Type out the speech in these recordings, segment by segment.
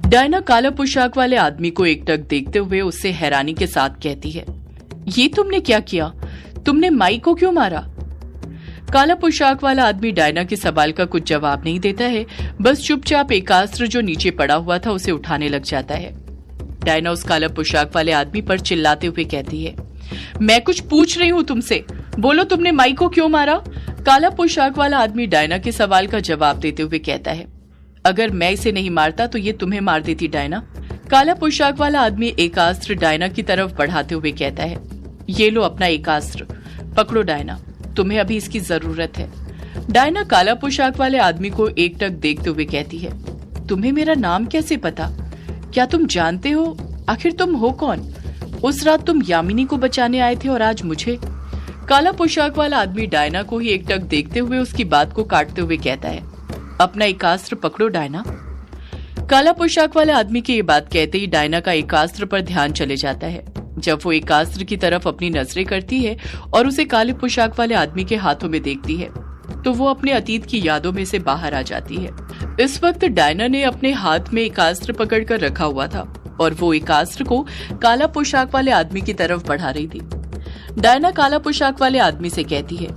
Diana काला पोशाक वाले आदमी को एकटक देखते हुए उससे हैरानी के साथ कहती है, ये तुमने क्या किया? तुमने माई को क्यों मारा? काला पोशाक वाला आदमी डायना के सवाल का कुछ जवाब नहीं देता है, बस चुपचाप एकास्त्र जो नीचे पड़ा हुआ था उसे उठाने लग जाता है। डायना उस काला पोशाक वाले आदमी पर चिल्लाते हुए कहती है, मैं कुछ पूछ रही हूँ तुमसे, बोलो तुमने माई को क्यों मारा? काला पोशाक वाला आदमी डायना के सवाल का जवाब देते हुए कहता है, अगर मैं इसे नहीं मारता तो ये तुम्हें मार देती डायना। काला पोशाक वाला आदमी एकास्त्र डायना की तरफ बढ़ाते हुए कहता है, ये लो अपना एकास्त्र, पकड़ो डायना, तुम्हें अभी इसकी जरूरत है। डायना काला पोशाक वाले आदमी को एकटक देखते हुए कहती है, तुम्हें मेरा नाम कैसे पता? क्या तुम जानते हो आखिर तुम हो कौन? उस रात तुम यामिनी को बचाने आए थे और आज मुझे। काला पोशाक वाला आदमी डायना को ही एकटक देखते हुए उसकी बात को काटते हुए कहता है, अपना एकास्त्र पकड़ो डायना। काला पोशाक वाले आदमी की ये बात कहते ही डायना का एकास्त्र पर ध्यान चले जाता है। जब वो एकास्त्र की तरफ अपनी नजरें करती है और उसे काले पोशाक वाले आदमी के हाथों में देखती है तो वो अपने अतीत की यादों में से बाहर आ जाती है। इस वक्त डायना ने अपने हाथ में एकास्त्र पकड़कर रखा हुआ था और वो एकास्त्र को काला पोशाक वाले आदमी की तरफ बढ़ा रही थी। डायना काला पोशाक वाले आदमी से कहती है,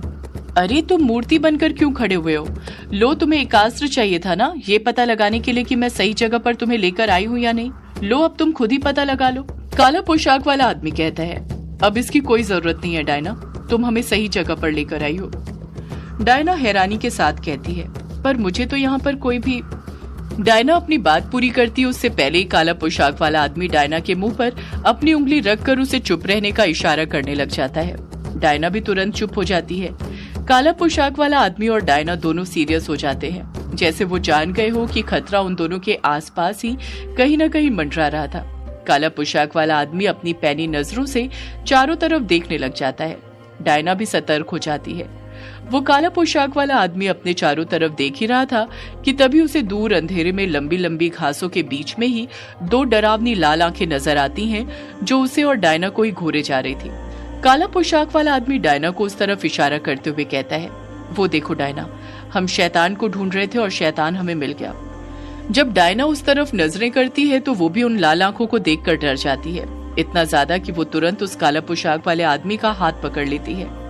अरे तुम मूर्ति बनकर क्यों खड़े हुए हो? लो, तुम्हें एकास्त्र चाहिए था ना, ये पता लगाने के लिए कि मैं सही जगह पर तुम्हें लेकर आई हूँ या नहीं। लो, अब तुम खुद ही पता लगा लो। काला पोशाक वाला आदमी कहता है, अब इसकी कोई जरूरत नहीं है डायना, तुम हमें सही जगह पर लेकर आई हो। डायना हैरानी के साथ कहती है, पर मुझे तो यहाँ पर कोई भी। डायना अपनी बात पूरी करती उससे पहले ही काला पोशाक वाला आदमी डायना के मुंह पर अपनी उंगली रखकर उसे चुप रहने का इशारा करने लग जाता है। डायना भी तुरंत चुप हो जाती है। काला पोशाक वाला आदमी और डायना दोनों सीरियस हो जाते हैं, जैसे वो जान गए हो कि खतरा उन दोनों के आसपास ही कहीं न कहीं मंडरा रहा था। काला पोशाक वाला आदमी अपनी पैनी नजरों से चारों तरफ देखने लग जाता है। डायना भी सतर्क हो जाती है। वो काला पोशाक वाला आदमी अपने चारों तरफ देख ही रहा था कि तभी उसे दूर अंधेरे में लंबी लंबी घासों के बीच में ही दो डरावनी लाल आंखें नजर आती हैं जो उसे और डायना को ही घूरे जा रही थी। काला पोशाक वाला आदमी डायना को उस तरफ इशारा करते हुए कहता है, वो देखो डायना, हम शैतान को ढूंढ रहे थे और शैतान हमें मिल गया। जब डायना उस तरफ नजरें करती है तो वो भी उन लाल आंखों को देखकर डर जाती है, इतना ज्यादा कि वो तुरंत उस काला पोशाक वाले आदमी का हाथ पकड़ लेती है।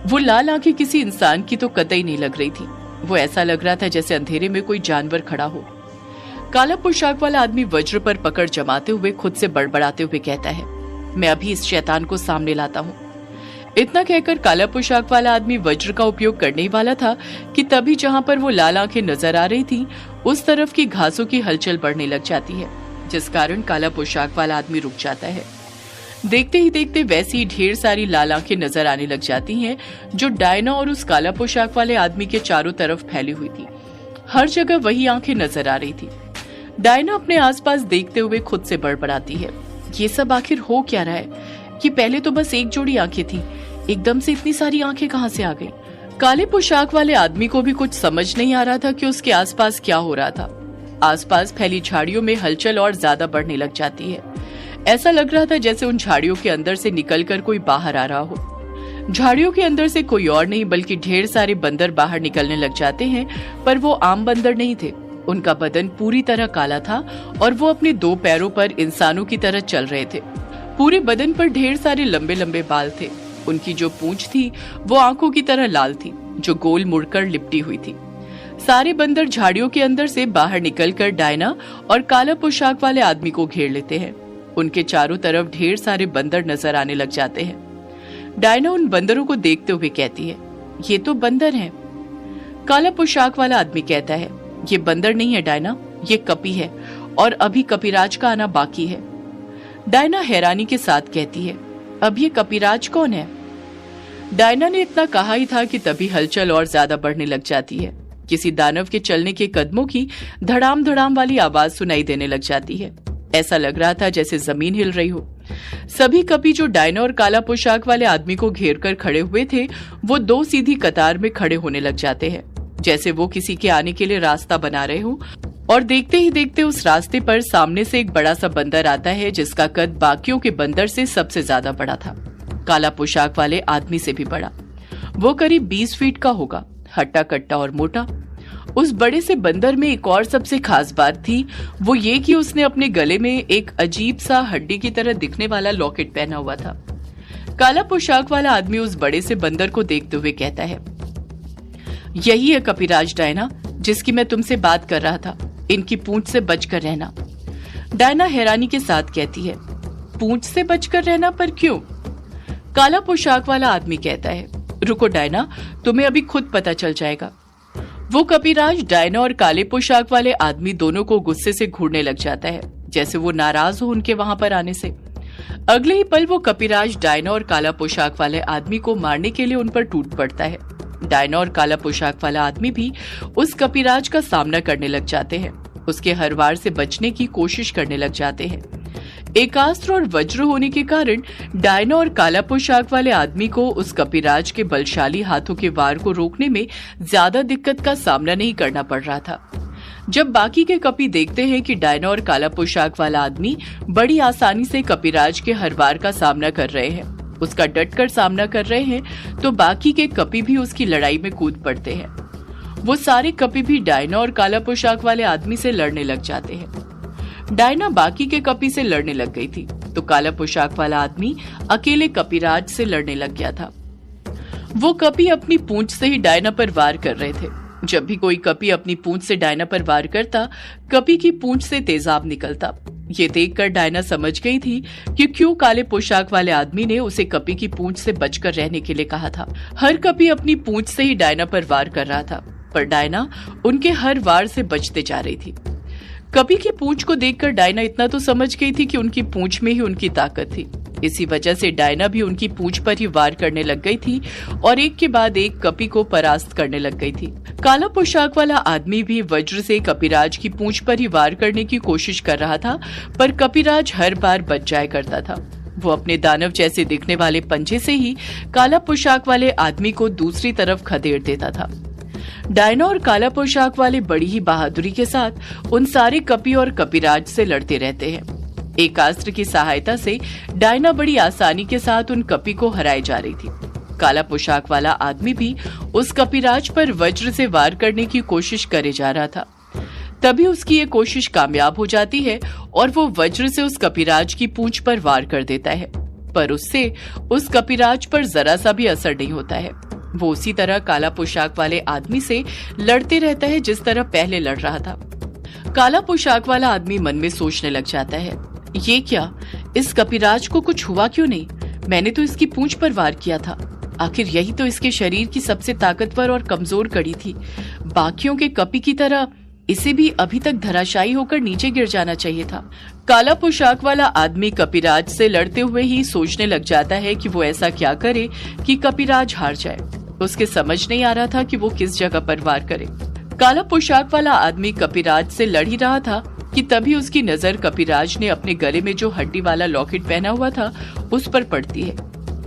वो लाल आंखें किसी इंसान की तो कतई नहीं लग रही थी, वो ऐसा लग रहा था जैसे अंधेरे में कोई जानवर खड़ा हो। काला पोशाक वाला आदमी वज्र पर पकड़ जमाते हुए खुद से बड़बड़ाते हुए कहता है, मैं अभी इस शैतान को सामने लाता हूँ। इतना कहकर काला पोशाक वाला आदमी वज्र का उपयोग करने ही वाला था कि तभी जहाँ पर वो लाल आंखें नजर आ रही थी उस तरफ की घासों की हलचल बढ़ने लग जाती है, जिस कारण काला पोशाक वाला आदमी रुक जाता है। देखते ही देखते वैसी ही ढेर सारी लाल आंखें नजर आने लग जाती हैं जो डायना और उस काला पोशाक वाले आदमी के चारों तरफ फैली हुई थी। हर जगह वही आंखें नजर आ रही थी। डायना अपने आसपास देखते हुए खुद से बड़बड़ाती है, ये सब आखिर हो क्या रहा है कि पहले तो बस एक जोड़ी आंखें थी, एकदम से इतनी सारी आंखें कहां से आ गई? काले पोशाक वाले आदमी को भी कुछ समझ नहीं आ रहा था कि उसके आसपास क्या हो रहा था। आसपास फैली झाड़ियों में हलचल और ज्यादा बढ़ने लग जाती है। ऐसा लग रहा था जैसे उन झाड़ियों के अंदर से निकलकर कोई बाहर आ रहा हो। झाड़ियों के अंदर से कोई और नहीं बल्कि ढेर सारे बंदर बाहर निकलने लग जाते हैं, पर वो आम बंदर नहीं थे। उनका बदन पूरी तरह काला था और वो अपने दो पैरों पर इंसानों की तरह चल रहे थे। पूरे बदन पर ढेर सारे लंबे लंबे बाल थे। उनकी जो पूंछ थी वो आंखों की तरह लाल थी, जो गोल मुड़कर लिपटी हुई थी। सारे बंदर झाड़ियों के अंदर से बाहर निकलकर डायना और काला पोशाक वाले आदमी को घेर लेते हैं। उनके चारों तरफ ढेर सारे बंदर नजर आने लग जाते हैं। डायना उन बंदरों को देखते हुए कहती है, ये तो बंदर हैं। काला पोशाक वाला आदमी कहता है, ये बंदर नहीं है डायना, ये कपी है और अभी कपिराज का आना बाकी है। डायना हैरानी के साथ कहती है, अब ये कपिराज कौन है? डायना ने इतना कहा ही था कि तभी हलचल और ज्यादा बढ़ने लग जाती है। किसी दानव के चलने के कदमों की धड़ाम धड़ाम वाली आवाज सुनाई देने लग जाती है। ऐसा लग रहा था जैसे जमीन हिल रही हो। सभी कपी जो डायना और काला पोशाक वाले आदमी को घेर कर खड़े हुए थे वो दो सीधी कतार में खड़े होने लग जाते हैं, जैसे वो किसी के आने के लिए रास्ता बना रहे हो। और देखते ही देखते उस रास्ते पर सामने से एक बड़ा सा बंदर आता है जिसका कद बाकियों के बंदर से सबसे ज्यादा बड़ा था, काला पोशाक वाले आदमी से भी बड़ा। वो करीब 20 फीट का होगा, हट्टा कट्टा और मोटा। उस बड़े से बंदर में एक और सबसे खास बात थी, वो ये कि उसने अपने गले में एक अजीब सा हड्डी की तरह दिखने वाला लॉकेट पहना हुआ था। काला पोशाक वाला आदमी उस बड़े से बंदर को देखते हुए कहता है, यही है कपिराज डायना, जिसकी मैं तुमसे बात कर रहा था। इनकी पूंछ से बचकर रहना। डायना हैरानी के साथ कहती है, पूंछ से बचकर रहना, पर क्यों? काला पोशाक वाला आदमी कहता है, रुको डायना, तुम्हें अभी खुद पता चल जाएगा। वो कपिराज डायना और काले पोशाक वाले आदमी दोनों को गुस्से से घूरने लग जाता है, जैसे वो नाराज हो उनके वहां पर आने से। अगले ही पल वो कपिराज डायना और काला पोशाक वाले आदमी को मारने के लिए उन पर टूट पड़ता है। डायना और काला पोशाक वाला आदमी भी उस कपिराज का सामना करने लग जाते हैं, उसके हर वार से बचने की कोशिश करने लग जाते हैं। एकास्त्र और वज्र होने के कारण डायना और काला पोशाक वाले आदमी को उस कपिराज के बलशाली हाथों के वार को रोकने में ज्यादा दिक्कत का सामना नहीं करना पड़ रहा था। जब बाकी के कपी देखते हैं कि डायना और काला पोशाक वाला आदमी बड़ी आसानी से कपिराज के हर वार का सामना कर रहे हैं, उसका डटकर सामना कर रहे हैं, तो बाकी के कपी भी उसकी लड़ाई में कूद पड़ते हैं। वो सारे कपी भी डायना और काला पोशाक वाले आदमी से लड़ने लग जाते हैं। डायना बाकी के कपी से लड़ने लग गई थी, तो काला पोशाक वाला आदमी अकेले कपिराज से लड़ने लग गया था। वो कपी अपनी पूंछ से ही डायना पर वार कर रहे थे। जब भी कोई कपी अपनी पूंछ से डायना पर वार करता, कपी की पूंछ से तेजाब निकलता। ये देखकर डायना समझ गई थी कि क्यों काले पोशाक वाले आदमी ने उसे कपी की पूंछ से बचकर रहने के लिए कहा था। हर कपी अपनी पूंछ से ही डायना पर वार कर रहा था, पर डायना उनके हर वार से बचते जा रही थी। कपी की पूंछ को देखकर डायना इतना तो समझ गई थी कि उनकी पूंछ में ही उनकी ताकत थी। इसी वजह से डायना भी उनकी पूंछ पर ही वार करने लग गई थी और एक के बाद एक कपी को परास्त करने लग गई थी। काला पोशाक वाला आदमी भी वज्र से कपिराज की पूंछ पर ही वार करने की कोशिश कर रहा था, पर कपिराज हर बार बच जाया करता था। वो अपने दानव जैसे दिखने वाले पंजे से ही काला पोशाक वाले आदमी को दूसरी तरफ खदेड़ देता था। डायना और काला पोशाक वाले बड़ी ही बहादुरी के साथ उन सारे कपी और कपिराज से लड़ते रहते हैं। एक अस्त्र की सहायता से डायना बड़ी आसानी के साथ उन कपी को हराए जा रही थी। काला पोशाक वाला आदमी भी उस कपिराज पर वज्र से वार करने की कोशिश करे जा रहा था। तभी उसकी ये कोशिश कामयाब हो जाती है और वो वज्र से उस कपिराज की पूंछ पर वार कर देता है, पर उससे उस कपिराज पर जरा सा भी असर नहीं होता है। वो उसी तरह काला पोशाक वाले आदमी से लड़ते रहता है जिस तरह पहले लड़ रहा था। काला पोशाक वाला आदमी मन में सोचने लग जाता है, ये क्या, इस कपिराज को कुछ हुआ क्यों नहीं? मैंने तो इसकी पूंछ पर वार किया था। आखिर यही तो इसके शरीर की सबसे ताकतवर और कमजोर कड़ी थी। बाकियों के कपी की तरह इसे भी अभी तक धराशायी होकर नीचे गिर जाना चाहिए था। काला पोशाक वाला आदमी कपिराज से लड़ते हुए ही सोचने लग जाता है कि वो ऐसा क्या करे कि कपिराज हार जाए। उसके समझ नहीं आ रहा था कि वो किस जगह पर वार करे। काला पोशाक वाला आदमी कपिराज से लड़ ही रहा था कि तभी उसकी नजर कपिराज ने अपने गले में जो हड्डी वाला लॉकेट पहना हुआ था उस पर पड़ती है।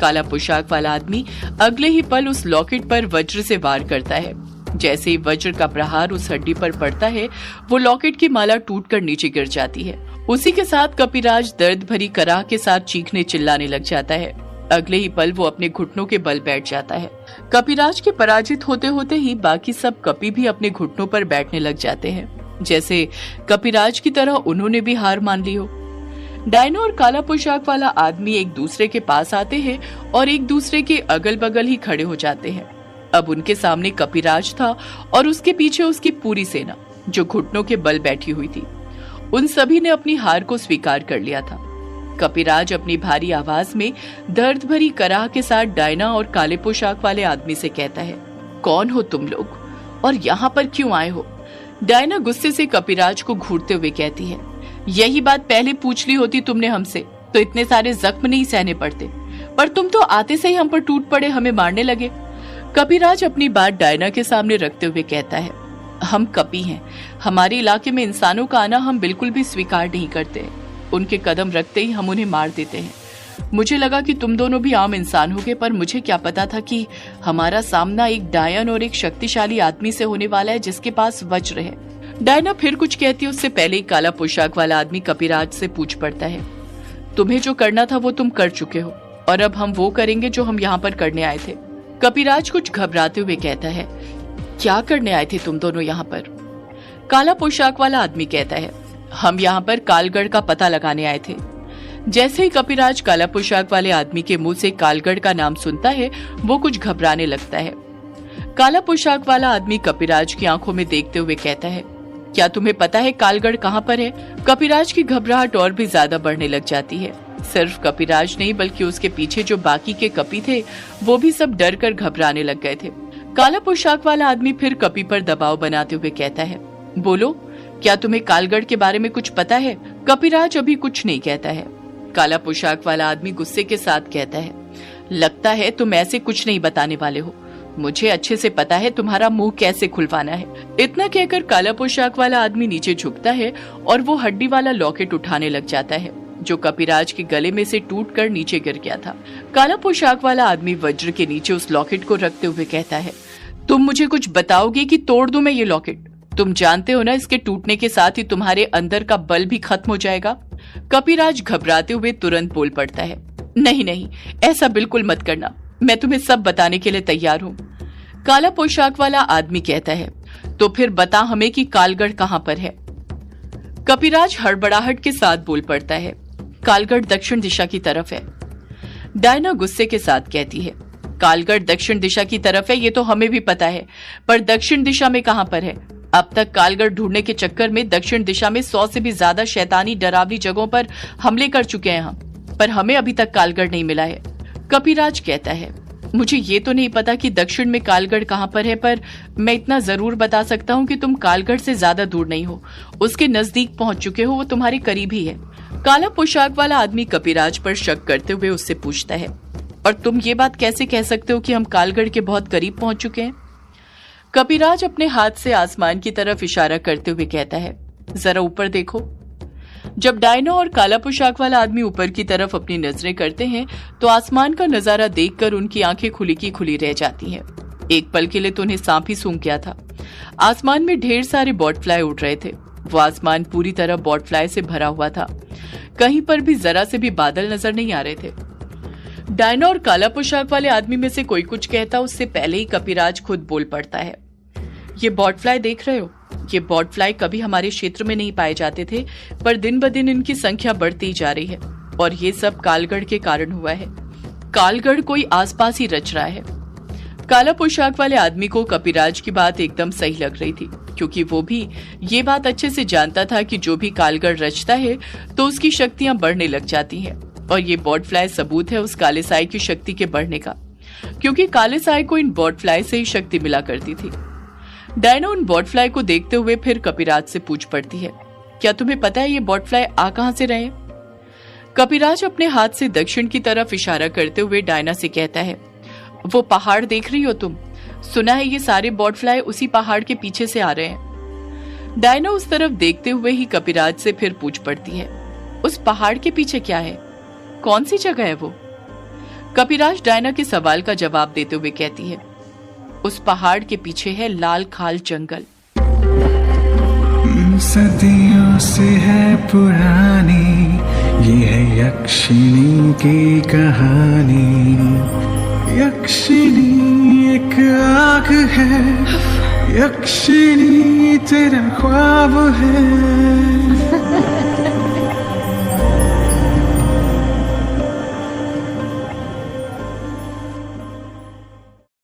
काला पोशाक वाला आदमी अगले ही पल उस लॉकेट पर वज्र से वार करता है। जैसे ही वज्र का प्रहार उस हड्डी पर पड़ता है, वो लॉकेट की माला टूटकर नीचे गिर जाती है। उसी के साथ कपिराज दर्द भरी कराह के साथ चीखने चिल्लाने लग जाता है। अगले ही पल वो अपने घुटनों के बल बैठ जाता है। कपिराज के पराजित होते होते ही बाकी सब कपी भी अपने घुटनों पर बैठने लग जाते हैं, जैसे कपिराज की तरह उन्होंने भी हार मान ली हो। डायना और काला पोशाक वाला आदमी एक दूसरे के पास आते हैं और एक दूसरे के अगल बगल ही खड़े हो जाते हैं। अब उनके सामने कपिराज था और उसके पीछे उसकी पूरी सेना, जो घुटनों के बल बैठी हुई थी। उन सभी ने अपनी हार को स्वीकार कर लिया था। कपिराज अपनी भारी आवाज में दर्द भरी कराह के साथ डायना और काले पोशाक वाले आदमी से कहता है, कौन हो तुम लोग और यहाँ पर क्यों आए हो? डायना गुस्से से कपिराज को घूरते हुए कहती है, यही बात पहले पूछ ली होती तुमने हमसे तो इतने सारे जख्म नहीं सहने पड़ते, पर तुम तो आते से ही हम पर टूट पड़े, हमें मारने लगे। कपिराज अपनी बात डायना के सामने रखते हुए कहता है, हम कपी हैं, हमारे इलाके में इंसानों का आना हम बिल्कुल भी स्वीकार नहीं करते। उनके कदम रखते ही हम उन्हें मार देते हैं। मुझे लगा कि तुम दोनों भी आम इंसान होगे, पर मुझे क्या पता था कि हमारा सामना एक डायन और एक शक्तिशाली आदमी से होने वाला है जिसके पास वज्र है। डायना फिर कुछ कहती है उससे पहले ही काला पोशाक वाला आदमी कपिराज से पूछ पड़ता है, तुम्हें जो करना था वो तुम कर चुके हो और अब हम वो करेंगे जो हम यहाँ पर करने आए थे। कपिराज कुछ घबराते हुए कहता है, क्या करने आए थे तुम दोनों यहाँ पर? काला पोशाक वाला आदमी कहता है, हम यहाँ पर कालगढ़ का पता लगाने आए थे। जैसे ही कपिराज काला पोशाक वाले आदमी के मुंह से कालगढ़ का नाम सुनता है, वो कुछ घबराने लगता है। काला पोशाक वाला आदमी कपिराज की आंखों में देखते हुए कहता है, क्या तुम्हें पता है कालगढ़ कहाँ पर है? कपिराज की घबराहट और भी ज्यादा बढ़ने लग जाती है। सिर्फ कपिराज नहीं बल्कि उसके पीछे जो बाकी के कपी थे वो भी सब डर कर घबराने लग गए थे। काला पोशाक वाला आदमी फिर कपी पर दबाव बनाते हुए कहता है, बोलो, क्या तुम्हें कालगढ़ के बारे में कुछ पता है? कपिराज अभी कुछ नहीं कहता है। काला पोशाक वाला आदमी गुस्से के साथ कहता है, लगता है तुम ऐसे कुछ नहीं बताने वाले हो। मुझे अच्छे से पता है तुम्हारा मुंह कैसे खुलवाना है। इतना कहकर काला पोशाक वाला आदमी नीचे झुकता है और वो हड्डी वाला लॉकेट उठाने लग जाता है जो कपिराज के गले में से टूटकर नीचे गिर गया था। काला पोशाक वाला आदमी वज्र के नीचे उस लॉकेट को रखते हुए कहता है, तुम मुझे कुछ बताओगे कि तोड़ दूं मैं ये लॉकेट? तुम जानते हो ना, इसके टूटने के साथ ही तुम्हारे अंदर का बल भी खत्म हो जाएगा। कपिराज घबराते हुए तुरंत बोल पड़ता है, नहीं नहीं, ऐसा बिल्कुल मत करना, मैं तुम्हें सब बताने के लिए तैयार हूँ। काला पोशाक वाला आदमी कहता है, तो फिर बता हमें कि कालगढ़ कहाँ पर है। कपिराज हड़बड़ाहट के साथ बोल पड़ता है, कालगढ़ दक्षिण दिशा की तरफ है। डायना गुस्से के साथ कहती है, कालगढ़ दक्षिण दिशा की तरफ है ये तो हमें भी पता है, पर दक्षिण दिशा में कहाँ पर है? अब तक कालगढ़ ढूंढने के चक्कर में दक्षिण दिशा में 100 से भी ज्यादा शैतानी डरावनी जगहों पर हमले कर चुके हैं हम, पर हमें अभी तक कालगढ़ नहीं मिला है। कपिराज कहता है, मुझे ये तो नहीं पता कि दक्षिण में कालगढ़ कहाँ पर है, पर मैं इतना जरूर बता सकता हूँ कि तुम कालगढ़ से ज्यादा दूर नहीं हो, उसके नजदीक पहुंच चुके हो, वो तुम्हारे करीब ही है। काला पोशाक वाला आदमी कपिराज पर शक करते हुए उससे पूछता है, और तुम ये बात कैसे कह सकते हो कि हम कालगढ़ के बहुत करीब पहुंच चुके हैं? कपिराज अपने हाथ से आसमान की तरफ इशारा करते हुए कहता है, जरा ऊपर देखो। जब डायना और काला पोशाक वाला आदमी ऊपर की तरफ अपनी नजरें करते हैं तो आसमान का नजारा देखकर उनकी आंखें खुली की खुली रह जाती हैं। एक पल के लिए तो उन्हें सांप ही सूंघ गया था। आसमान में ढेर सारे बॉटफ्लाई उड़ रहे थे। वो आसमान पूरी तरह बॉटफ्लाई से भरा हुआ था। कहीं पर भी जरा से भी बादल नजर नहीं आ रहे थे। डायना और काला पोशाक वाले आदमी में से कोई कुछ कहता उससे पहले ही कपिराज खुद बोल पड़ता है, ये बॉटफ्लाई देख रहे हो? ये बॉटफ्लाई कभी हमारे क्षेत्र में नहीं पाए जाते थे, पर दिन ब दिन इनकी संख्या बढ़ती जा रही है, और ये सब कालगढ़ के कारण हुआ है। कालगढ़ कोई आसपास ही रच रहा है। काला पोशाक वाले आदमी को कपिराज की बात एकदम सही लग रही थी, क्योंकि वो भी ये बात अच्छे से जानता था कि जो भी कालगढ़ रचता है तो उसकी शक्तियां बढ़ने लग जाती हैं, और ये बॉटफ्लाई सबूत है उस काले साए की शक्ति के बढ़ने का, क्योंकि काले साए को इन बॉटफ्लाई से ही शक्ति मिला करती थी। डायना उन बॉटफ्लाई को देखते हुए फिर कपिराज से पूछ पड़ती है, क्या तुम्हें पता है ये बॉटफ्लाई आ कहां से रहे? कपिराज अपने हाथ से दक्षिण की तरफ इशारा करते हुए डायना से कहता है, वो पहाड़ देख रही हो तुम? सुना है ये सारे बॉटफ्लाई उसी पहाड़ के पीछे से आ रहे हैं। डायना उस तरफ देखते हुए ही कपिराज से फिर पूछ पड़ती है, उस पहाड़ के पीछे क्या है? कौन सी जगह है वो? कपिराज डायना के सवाल का जवाब देते हुए कहती है, उस पहाड़ के पीछे है लाल खाल जंगल। सदियों से है पुरानी ये है यक्षिणी की कहानी। यक्षिणी एक आग है, यक्षिणी तेरा ख्वाब है।